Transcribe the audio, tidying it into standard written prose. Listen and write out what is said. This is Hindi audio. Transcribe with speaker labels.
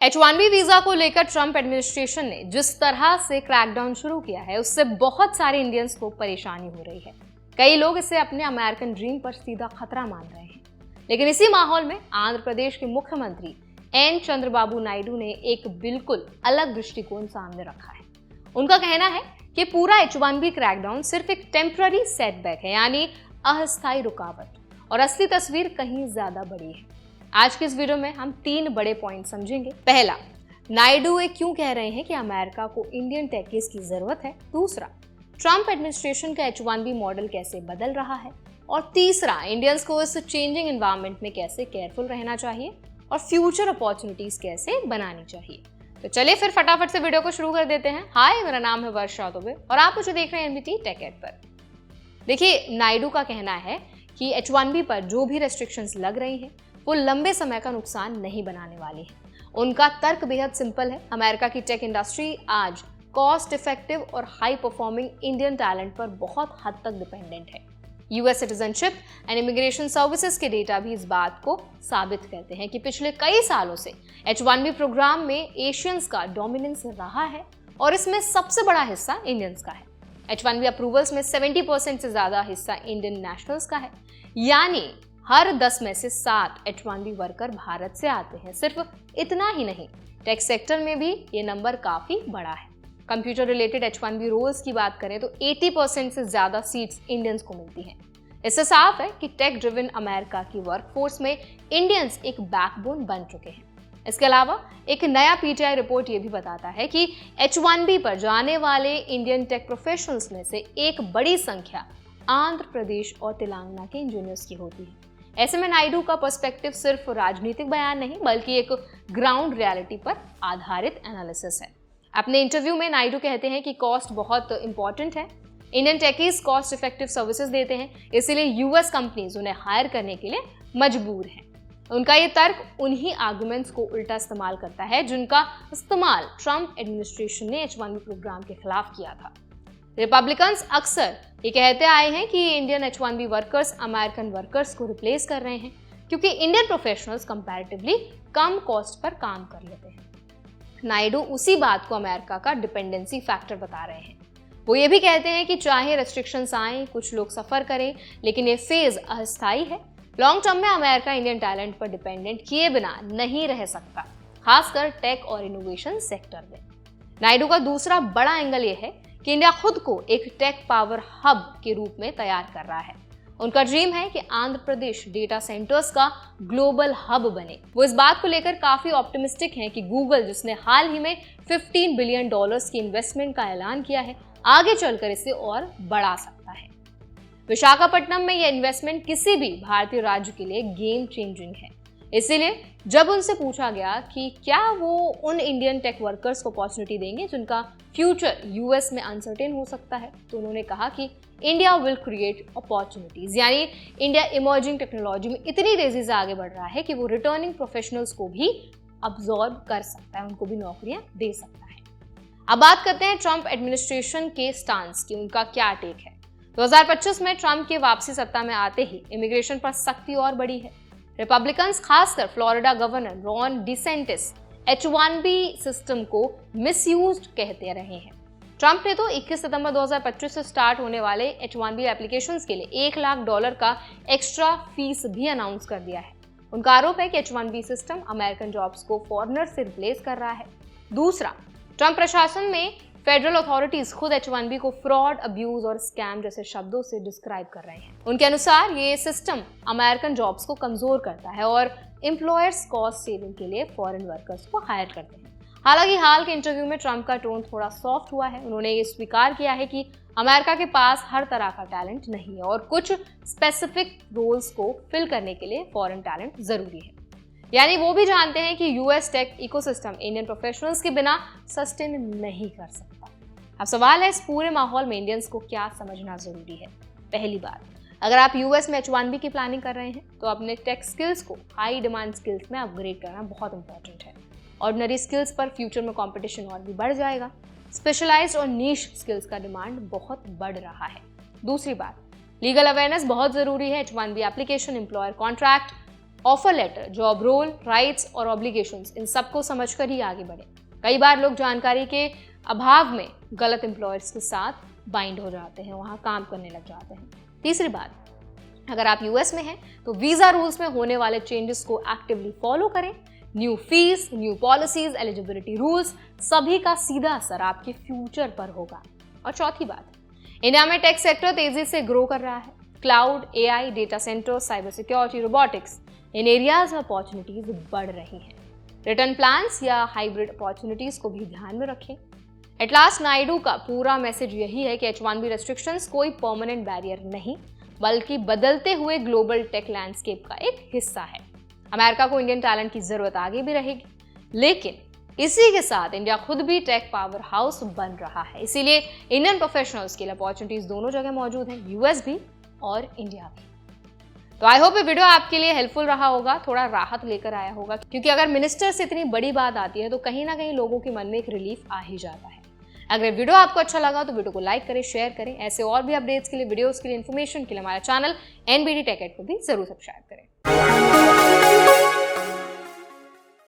Speaker 1: H1B वीजा को लेकर ट्रंप एडमिनिस्ट्रेशन ने जिस तरह से क्रैकडाउन शुरू किया है उससे बहुत सारे इंडियंस को परेशानी हो रही है। कई लोग इसे अपने अमेरिकन ड्रीम पर सीधा खतरा मान रहे हैं। लेकिन इसी माहौल में आंध्र प्रदेश के मुख्यमंत्री एन चंद्रबाबू नायडू ने एक बिल्कुल अलग दृष्टिकोण सामने रखा है। उनका कहना है कि पूरा H1B क्रैकडाउन सिर्फ एक टेम्पररी सेटबैक है, यानी अस्थायी रुकावट, और असली तस्वीर कहीं ज्यादा बड़ी है। आज की इस वीडियो में हम 3 बड़े पॉइंट समझेंगे। पहला, नायडू ये क्यों कह रहे हैं कि अमेरिका को इंडियन टेकीज की जरूरत है। दूसरा, ट्रंप एडमिनिस्ट्रेशन का H1B मॉडल कैसे बदल रहा है। और तीसरा, इंडियंस को इस चेंजिंग एनवायरनमेंट में कैसे केयरफुल रहना चाहिए और फ्यूचर अपॉर्चुनिटीज कैसे बनानी चाहिए। तो चलिए फिर फटाफट से वीडियो को शुरू कर देते हैं। हाय, मेरा नाम है वर्षा दुबे और आप मुझे देख रहे हैं एनबीटी टेक एड पर। देखिए, नायडू का कहना है कि H1B पर जो भी रेस्ट्रिक्शंस लग रही हैं वो लंबे समय का नुकसान नहीं बनाने वाली है। उनका तर्क बेहद सिंपल है। अमेरिका की टेक इंडस्ट्री आज कॉस्ट इफेक्टिव और हाई परफॉर्मिंग इंडियन टैलेंट पर बहुत हद तक डिपेंडेंट है। US citizenship and immigration services के डेटा भी इस बात को साबित करते हैं कि पिछले कई सालों से H1B प्रोग्राम में एशियंस का डोमिनेंस रहा है और इसमें सबसे बड़ा हिस्सा इंडियंस का है। H1B अप्रूवल्स में 70% से ज्यादा हिस्सा इंडियन नेशनल्स का है, यानी हर 10 में से 7 H1B वर्कर भारत से आते हैं। सिर्फ इतना ही नहीं, टेक सेक्टर में भी ये नंबर काफी बड़ा है। कंप्यूटर रिलेटेड H1B रोल्स की बात करें तो 80% से ज्यादा सीट्स इंडियंस को मिलती हैं। इससे साफ है कि टेक ड्रिवन अमेरिका की वर्कफोर्स में इंडियंस एक बैकबोन बन चुके हैं। इसके अलावा एक नया PTI रिपोर्ट ये भी बताता है कि H1B पर जाने वाले इंडियन टेक प्रोफेशनल्स में से एक बड़ी संख्या आंध्र प्रदेश और तेलंगाना के इंजीनियर्स की होती है। ऐसे में नायडू का पर्सपेक्टिव सिर्फ राजनीतिक बयान नहीं बल्कि एक ग्राउंड रियलिटी पर आधारित एनालिसिस है। अपने इंटरव्यू में नायडू कहते हैं कि कॉस्ट बहुत इंपॉर्टेंट है। Indian techies cost effective services देते हैं, इसीलिए यूएस कंपनीज उन्हें हायर करने के लिए मजबूर हैं। उनका ये तर्क उन्हीं आर्गुमेंट्स को उल्टा इस्तेमाल करता है जिनका इस्तेमाल ट्रंप एडमिनिस्ट्रेशन ने H1B प्रोग्राम के खिलाफ किया था। रिपब्लिकन्स अक्सर ये कहते आए हैं कि Indian H1B workers American workers को रिप्लेस कर रहे हैं क्योंकि इंडियन प्रोफेशनल्स कंपैरेटिवली कम कॉस्ट पर काम कर लेते हैं। नायडू उसी बात को अमेरिका का डिपेंडेंसी फैक्टर बता रहे हैं। वो ये भी कहते हैं कि चाहे रेस्ट्रिक्शंस आए, कुछ लोग सफर करें, लेकिन ये फेज अस्थायी है। लॉन्ग टर्म में अमेरिका इंडियन टैलेंट पर डिपेंडेंट किए बिना नहीं रह सकता, खासकर टेक और इनोवेशन सेक्टर में। नायडू का दूसरा बड़ा एंगल ये है कि इंडिया खुद को एक टेक पावर हब के रूप में तैयार कर रहा है। उनका ड्रीम है कि आंध्र प्रदेश डेटा सेंटर्स का ग्लोबल हब बने। वो इस बात को लेकर काफी ऑप्टिमिस्टिक हैं कि गूगल, जिसने हाल ही में $15 बिलियन की इन्वेस्टमेंट का ऐलान किया है, आगे चलकर इसे और बढ़ा सकता है। विशाखापट्टनम में यह इन्वेस्टमेंट किसी भी भारतीय राज्य के लिए गेम चेंजिंग है। इसीलिए जब उनसे पूछा गया कि क्या वो उन इंडियन टेक वर्कर्स को अपॉर्चुनिटी देंगे जिनका फ्यूचर यूएस में अनसर्टेन हो सकता है, तो उन्होंने कहा कि इंडिया विल क्रिएट अपॉर्चुनिटीज, यानी इंडिया इमर्जिंग टेक्नोलॉजी में इतनी तेजी से आगे बढ़ रहा है कि वो रिटर्निंग प्रोफेशनल्स को भी अब्सॉर्ब कर सकता है, उनको भी नौकरियां दे सकता है। अब बात करते हैं ट्रंप एडमिनिस्ट्रेशन के स्टांस की, उनका क्या टेक है। 2025 में ट्रंप के वापसी सत्ता में आते ही इमिग्रेशन पर सख्ती और बढ़ी है। रिपब्लिकन्स, खासकर Florida governor Ron DeSantis, H1B system को मिसयूज्ड कहते रहे हैं। ट्रंप ने तो 21 सितंबर 2025 से स्टार्ट होने वाले H1B एप्लीकेशंस के लिए $1 लाख का एक्स्ट्रा फीस भी अनाउंस कर दिया है। उनका आरोप है कि H1B सिस्टम अमेरिकन जॉब्स को फॉरेनर्स से रिप्लेस कर रहा है। दूसरा, ट्रंप प्रशासन में फेडरल अथॉरिटीज खुद H1B को फ्रॉड, अब्यूज और स्कैम जैसे शब्दों से डिस्क्राइब कर रहे हैं। उनके अनुसार ये सिस्टम अमेरिकन जॉब्स को कमजोर करता है और एम्प्लॉयर्स कॉस्ट सेविंग के लिए फॉरेन वर्कर्स को हायर करते हैं। हालांकि हाल के इंटरव्यू में ट्रंप का टोन थोड़ा सॉफ्ट हुआ है। उन्होंने ये स्वीकार किया है कि अमेरिका के पास हर तरह का टैलेंट नहीं है और कुछ स्पेसिफिक रोल्स को फिल करने के लिए फॉरेन टैलेंट जरूरी है। यानी वो भी जानते हैं कि US tech ecosystem Indian professionals के बिना सस्टेन नहीं कर सकता। अब सवाल है, इस पूरे माहौल में इंडियंस को क्या समझना जरूरी है। पहली बात, अगर आप यूएस में H1B की प्लानिंग कर रहे हैं तो अपने टेक स्किल्स को हाई डिमांड स्किल्स में अपग्रेड करना बहुत इंपॉर्टेंट है। ऑर्डिनरी स्किल्स पर फ्यूचर में कंपटीशन और भी बढ़ जाएगा। स्पेशलाइज्ड और नीश स्किल्स का डिमांड बहुत बढ़ रहा है। दूसरी बात, लीगल अवेयरनेस बहुत जरूरी है। H1B application, employer contract, offer letter, job role, rights और ऑब्लिगेशंस, इन सबको समझकर ही आगे बढ़े। कई बार लोग जानकारी के अभाव में गलत एम्प्लॉयर्स के साथ बाइंड हो जाते हैं, वहाँ काम करने लग जाते हैं। तीसरी बात, अगर आप यूएस में हैं तो वीज़ा रूल्स में होने वाले चेंजेस को एक्टिवली फॉलो करें। New fees, new policies, eligibility rules, सभी का सीधा असर आपके फ्यूचर पर होगा। और चौथी बात, इंडिया में टेक सेक्टर तेजी से ग्रो कर रहा है। Cloud, AI, data center, cyber security, robotics, इन एरियाज में अपॉर्चुनिटीज बढ़ रही हैं। रिटर्न प्लान्स या हाइब्रिड अपॉर्चुनिटीज को भी ध्यान में रखें। एट लास्ट, नायडू का पूरा मैसेज यही है कि H-1B रेस्ट्रिक्शंस कोई परमानेंट बैरियर नहीं, बल्कि बदलते हुए ग्लोबल टेक लैंडस्केप का एक हिस्सा है। अमेरिका को इंडियन टैलेंट की जरूरत आगे भी रहेगी, लेकिन इसी के साथ इंडिया खुद भी टेक पावर हाउस बन रहा है। इसीलिए इंडियन प्रोफेशनल्स के लिए अपॉर्चुनिटीज दोनों जगह मौजूद हैं, यूएस भी और इंडिया भी। तो आई होप ये वीडियो आपके लिए हेल्पफुल रहा होगा, थोड़ा राहत लेकर आया होगा, क्योंकि अगर मिनिस्टर से इतनी बड़ी बात आती है तो कहीं ना कहीं लोगों के मन में एक रिलीफ आ ही जाता है। अगर वीडियो आपको अच्छा लगा तो वीडियो को लाइक करें, शेयर करें। ऐसे और भी अपडेट्स के लिए, वीडियोस के लिए, इन्फॉर्मेशन के लिए हमारा चैनल NBD Tech Ed को भी जरूर सब्सक्राइब करें।